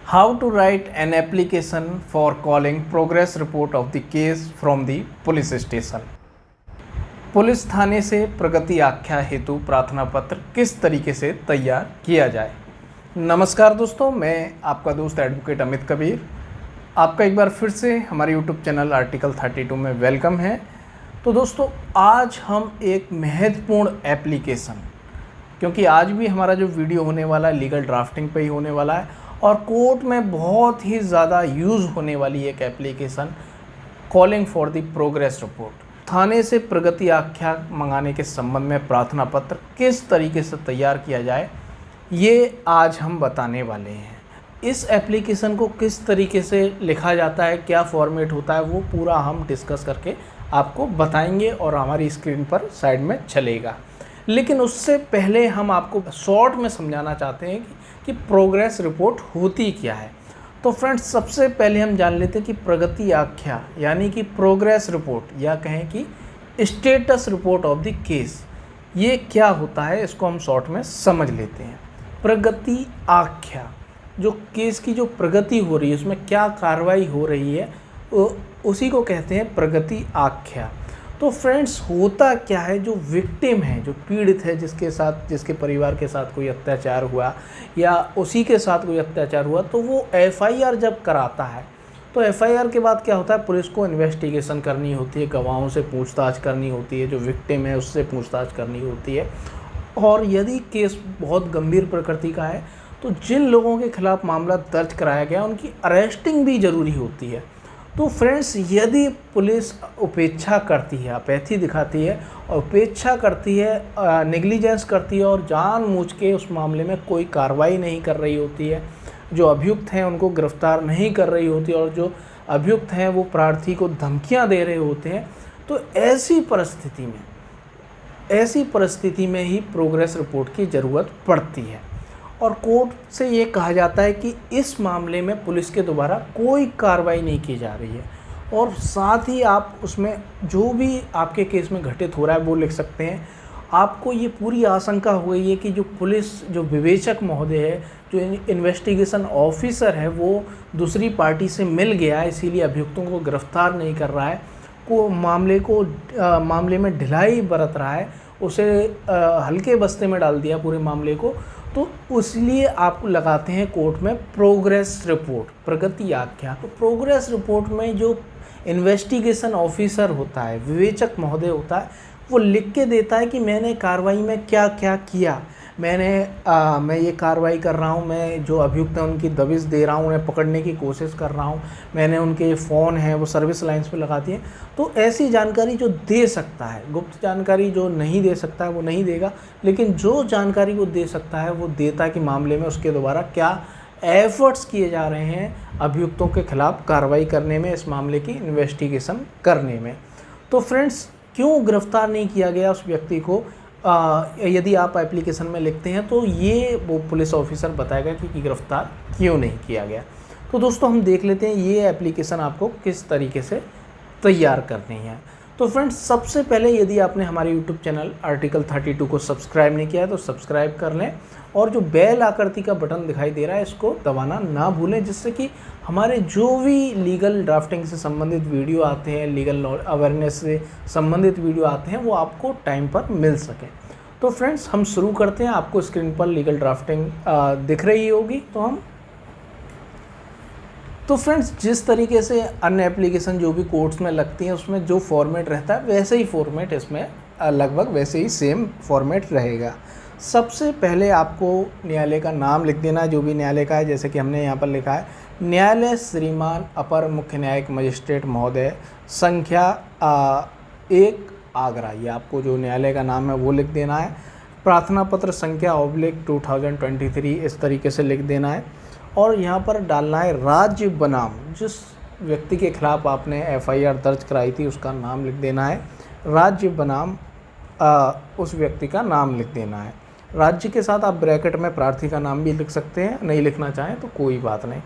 How to write an application for calling progress report of the case from the police station। Police थाने से प्रगति आख्या हेतु प्रार्थना पत्र किस तरीके से तैयार किया जाए। नमस्कार दोस्तों, मैं आपका दोस्त एडवोकेट अमित कबीर आपका एक बार फिर से हमारे YouTube चैनल आर्टिकल 32 में वेलकम है। तो दोस्तों, आज हम एक महत्वपूर्ण एप्लीकेशन, क्योंकि आज भी हमारा जो वीडियो होने वाला है लीगल ड्राफ्टिंग पे ही होने वाला है और कोर्ट में बहुत ही ज़्यादा यूज़ होने वाली एक application calling for the progress report, थाने से प्रगति आख्या मंगाने के संबंध में प्रार्थना पत्र किस तरीके से तैयार किया जाए, ये आज हम बताने वाले हैं। इस एप्लीकेशन को किस तरीके से लिखा जाता है, क्या फॉर्मेट होता है, वो पूरा हम डिस्कस करके आपको बताएंगे और हमारी स्क्रीन पर साइड में चलेगा। लेकिन उससे पहले हम आपको शॉर्ट में समझाना चाहते हैं कि प्रोग्रेस रिपोर्ट होती क्या है। तो फ्रेंड्स, सबसे पहले हम जान लेते हैं कि प्रगति आख्या यानी कि प्रोग्रेस रिपोर्ट या कहें कि status report of the case, ये क्या होता है, इसको हम शॉर्ट में समझ लेते हैं। प्रगति आख्या, जो केस की जो प्रगति हो रही है, उसमें क्या कार्रवाई हो रही है, उसी को कहते हैं प्रगति आख्या। तो फ्रेंड्स, होता क्या है, जो विक्टिम है, जो पीड़ित है, जिसके परिवार के साथ कोई अत्याचार हुआ या उसी के साथ कोई अत्याचार हुआ, तो वो एफआईआर जब कराता है तो एफआईआर के बाद क्या होता है, पुलिस को इन्वेस्टिगेशन करनी होती है, गवाहों से पूछताछ करनी होती है, जो विक्टिम है उससे पूछताछ करनी होती है। और यदि केस बहुत गंभीर प्रकृति का है तो जिन लोगों के खिलाफ मामला दर्ज कराया गया उनकी अरेस्टिंग भी ज़रूरी होती है। तो फ्रेंड्स, यदि पुलिस उपेक्षा करती है, अपैथी दिखाती है और उपेक्षा करती है, नेग्लिजेंस करती है और जानबूझ के उस मामले में कोई कार्रवाई नहीं कर रही होती है, जो अभियुक्त हैं उनको गिरफ्तार नहीं कर रही होती और जो अभियुक्त हैं वो प्रार्थी को धमकियां दे रहे होते हैं, तो ऐसी परिस्थिति में ही प्रोग्रेस रिपोर्ट की ज़रूरत पड़ती है। और कोर्ट से ये कहा जाता है कि इस मामले में पुलिस के द्वारा कोई कार्रवाई नहीं की जा रही है और साथ ही आप उसमें जो भी आपके केस में घटित हो रहा है वो लिख सकते हैं। आपको ये पूरी आशंका हो गई है कि जो पुलिस, जो विवेचक महोदय है, जो इन्वेस्टिगेशन ऑफिसर है, वो दूसरी पार्टी से मिल गया है, इसीलिए अभियुक्तों को गिरफ्तार नहीं कर रहा है, मामले में ढिलाई बरत रहा है, उसे हल्के बस्ते में डाल दिया पूरे मामले को। तो इसलिए आप लगाते हैं कोर्ट में प्रोग्रेस रिपोर्ट, प्रगति आख्या। तो प्रोग्रेस रिपोर्ट में जो इन्वेस्टिगेशन ऑफिसर होता है, विवेचक महोदय होता है, वो लिख के देता है कि मैंने कार्रवाई में क्या क्या किया, मैं ये कार्रवाई कर रहा हूँ, मैं जो अभियुक्त हैं उनकी दबिश दे रहा हूँ, उन्हें पकड़ने की कोशिश कर रहा हूँ, मैंने उनके फ़ोन हैं वो सर्विस लाइंस पे लगा दिए। तो ऐसी जानकारी जो दे सकता है, गुप्त जानकारी जो नहीं दे सकता है वो नहीं देगा, लेकिन जो जानकारी वो दे सकता है वो देता है कि मामले में उसके द्वारा क्या एफर्ट्स किए जा रहे हैं अभियुक्तों के खिलाफ कार्रवाई करने में, इस मामले की इन्वेस्टिगेशन करने में। तो फ्रेंड्स, क्यों गिरफ्तार नहीं किया गया उस व्यक्ति को, यदि आप एप्लीकेशन में लिखते हैं तो ये वो पुलिस ऑफिसर बताएगा कि गिरफ्तार क्यों नहीं किया गया। तो दोस्तों, हम देख लेते हैं ये एप्लीकेशन आपको किस तरीके से तैयार करनी है। तो फ्रेंड्स, सबसे पहले यदि आपने हमारे यूट्यूब चैनल आर्टिकल 32 को सब्सक्राइब नहीं किया है तो सब्सक्राइब कर लें और जो बेल आकृति का बटन दिखाई दे रहा है इसको दबाना ना भूलें, जिससे कि हमारे जो भी लीगल ड्राफ्टिंग से संबंधित वीडियो आते हैं, लीगल अवेयरनेस से संबंधित वीडियो आते हैं, वो आपको टाइम पर मिल सके। तो फ्रेंड्स, हम शुरू करते हैं। आपको स्क्रीन पर लीगल ड्राफ्टिंग दिख रही होगी। तो फ्रेंड्स, जिस तरीके से अन्य एप्लीकेशन जो भी कोर्ट्स में लगती हैं उसमें जो फॉर्मेट रहता है वैसे ही फॉर्मेट इसमें लगभग वैसे ही सेम फॉर्मेट रहेगा। सबसे पहले आपको न्यायालय का नाम लिख देना, जो भी न्यायालय का है। जैसे कि हमने यहाँ पर लिखा है न्यायालय श्रीमान अपर मुख्य न्यायिक मजिस्ट्रेट महोदय, संख्या 1 आगरा। ये आपको जो न्यायालय का नाम है वो लिख देना है। प्रार्थना पत्र संख्या /2023 इस तरीके से लिख देना है और यहाँ पर डालना है राज्य बनाम, जिस व्यक्ति के खिलाफ आपने एफआईआर दर्ज कराई थी उसका नाम लिख देना है। राज्य बनाम उस व्यक्ति का नाम लिख देना है। राज्य के साथ आप ब्रैकेट में प्रार्थी का नाम भी लिख सकते हैं, नहीं लिखना चाहें तो कोई बात नहीं।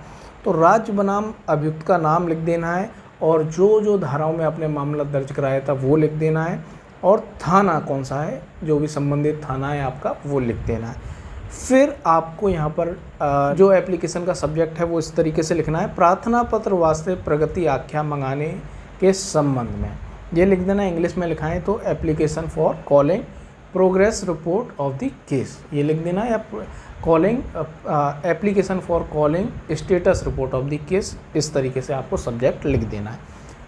तो राज्य बनाम अभियुक्त का नाम लिख देना है और जो धाराओं में आपने मामला दर्ज कराया था वो लिख देना है और थाना कौन सा है, जो भी संबंधित थाना है आपका वो लिख देना है। फिर आपको यहाँ पर जो एप्लीकेशन का सब्जेक्ट है वो इस तरीके से लिखना है, प्रार्थना पत्र वास्ते प्रगति आख्या मंगाने के संबंध में। ये लिख देना, इंग्लिश में लिखाएं तो application for calling progress report of the case, ये लिख देना, या calling application for calling status report of the case, इस तरीके से आपको सब्जेक्ट लिख देना है।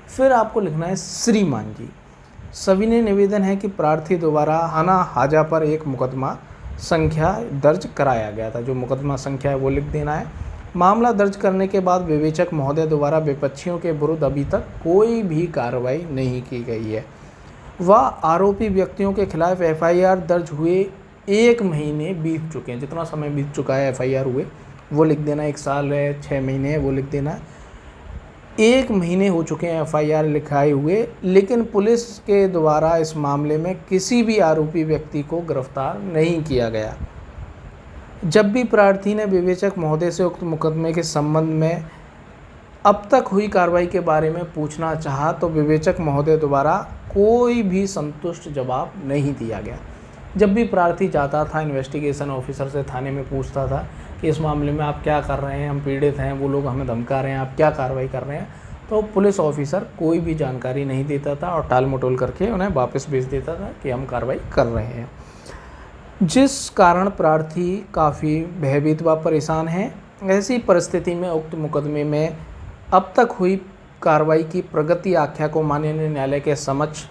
फिर आपको लिखना है श्रीमान जी, सविनय निवेदन है कि प्रार्थी द्वारा थाना हाजा पर एक मुकदमा संख्या दर्ज कराया गया था, जो मुकदमा संख्या है वो लिख देना है। मामला दर्ज करने के बाद विवेचक महोदय द्वारा विपक्षियों के विरुद्ध अभी तक कोई भी कार्रवाई नहीं की गई है। वह आरोपी व्यक्तियों के खिलाफ एफआईआर दर्ज हुए 1 महीने बीत चुके हैं, जितना समय बीत चुका है एफआईआर हुए वो लिख देना, 1 साल है 6 महीने है वो लिख देना। 1 महीने हो चुके हैं एफआईआर लिखाए हुए, लेकिन पुलिस के द्वारा इस मामले में किसी भी आरोपी व्यक्ति को गिरफ्तार नहीं किया गया। जब भी प्रार्थी ने विवेचक महोदय से उक्त मुकदमे के संबंध में अब तक हुई कार्रवाई के बारे में पूछना चाहा तो विवेचक महोदय द्वारा कोई भी संतुष्ट जवाब नहीं दिया गया। जब भी प्रार्थी जाता था इन्वेस्टिगेशन ऑफिसर से थाने में पूछता था कि इस मामले में आप क्या कर रहे हैं, हम पीड़ित हैं, वो लोग हमें धमका रहे हैं, आप क्या कार्रवाई कर रहे हैं, तो पुलिस ऑफिसर कोई भी जानकारी नहीं देता था और टाल मटोल करके उन्हें वापस भेज देता था कि हम कार्रवाई कर रहे हैं, जिस कारण प्रार्थी काफ़ी भयभीत व परेशान हैं। ऐसी परिस्थिति में उक्त मुकदमे में अब तक हुई कार्रवाई की प्रगति आख्या को माननीय न्यायालय के समक्ष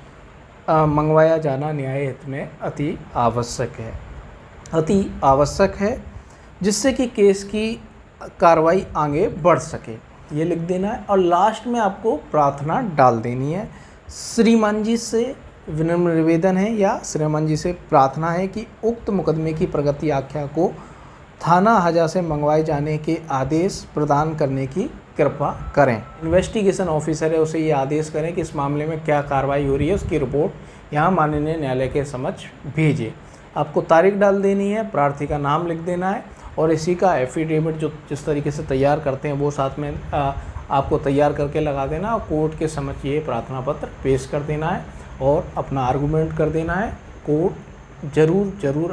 मंगवाया जाना न्याय हित में अति आवश्यक है, जिससे कि केस की कार्रवाई आगे बढ़ सके, ये लिख देना है। और लास्ट में आपको प्रार्थना डाल देनी है, श्रीमान जी से विनम्र निवेदन है या श्रीमान जी से प्रार्थना है कि उक्त मुकदमे की प्रगति आख्या को थाना हाजा से मंगवाए जाने के आदेश प्रदान करने की कृपा करें। इन्वेस्टिगेशन ऑफिसर है उसे ये आदेश करें कि इस मामले में क्या कार्रवाई हो रही है उसकी रिपोर्ट यहाँ माननीय न्यायालय के समक्ष भेजें। आपको तारीख डाल देनी है, प्रार्थी का नाम लिख देना है और इसी का एफिडेविट जो जिस तरीके से तैयार करते हैं वो साथ में आपको तैयार करके लगा देना और कोर्ट के समक्ष ये प्रार्थना पत्र पेश कर देना है और अपना आर्गूमेंट कर देना है। कोर्ट ज़रूर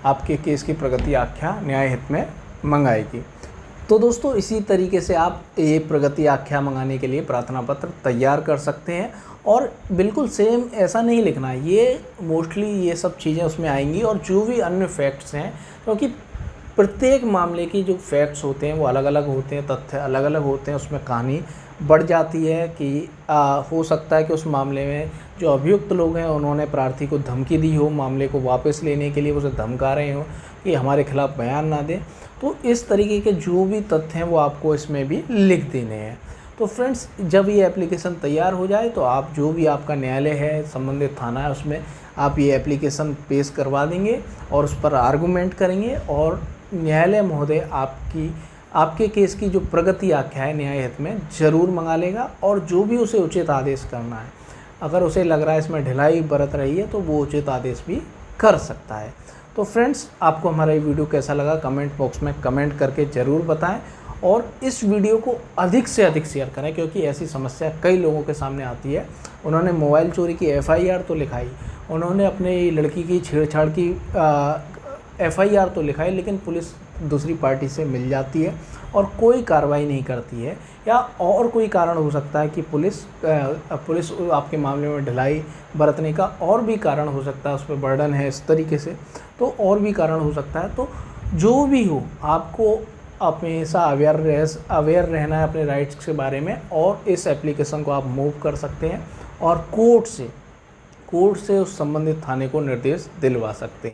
आपके केस की प्रगति आख्या न्याय हित में मंगाएगी। तो दोस्तों इसी तरीके से आप ये प्रगति आख्या मंगाने के लिए प्रार्थना पत्र तैयार कर सकते हैं और बिल्कुल सेम ऐसा नहीं लिखना है, ये मोस्टली ये सब चीज़ें उसमें आएंगी और जो भी अन्य फैक्ट्स हैं, क्योंकि प्रत्येक मामले की जो फैक्ट्स होते हैं वो अलग अलग होते हैं, तथ्य अलग अलग होते हैं, उसमें कहानी बढ़ जाती है कि हो सकता है कि उस मामले में जो अभियुक्त लोग हैं उन्होंने प्रार्थी को धमकी दी हो, मामले को वापस लेने के लिए उसे धमका रहे हो कि हमारे खिलाफ बयान ना दें। तो इस तरीके के जो भी तथ्य हैं वो आपको इसमें भी लिख देने हैं। तो फ्रेंड्स जब ये एप्लीकेशन तैयार हो जाए तो आप जो भी आपका न्यायालय है, संबंधित थाना है, उसमें आप ये एप्लीकेशन पेश करवा देंगे और उस पर आर्गूमेंट करेंगे और न्यायालय महोदय आपके केस की जो प्रगति आख्या है न्याय हित में ज़रूर मंगा लेगा और जो भी उसे उचित आदेश करना है, अगर उसे लग रहा है इसमें ढिलाई बरत रही है तो वो उचित आदेश भी कर सकता है। तो फ्रेंड्स आपको हमारा ये वीडियो कैसा लगा कमेंट बॉक्स में कमेंट करके ज़रूर बताएं और इस वीडियो को अधिक से अधिक शेयर करें, क्योंकि ऐसी समस्या कई लोगों के सामने आती है। उन्होंने मोबाइल चोरी की एफआईआर तो लिखाई, उन्होंने अपने लड़की की छेड़छाड़ की एफआईआर तो लिखाई, लेकिन पुलिस दूसरी पार्टी से मिल जाती है और कोई कार्रवाई नहीं करती है, या और कोई कारण हो सकता है कि पुलिस आपके मामले में ढिलाई बरतने का और भी कारण हो सकता है, उस पर बर्डन है इस तरीके से, तो और भी कारण हो सकता है। तो जो भी हो आपको हमेशा अवेयर रहना है अपने राइट्स के बारे में और इस एप्लीकेशन को आप मूव कर सकते हैं और कोर्ट से उस संबंधित थाने को निर्देश दिलवा सकते हैं।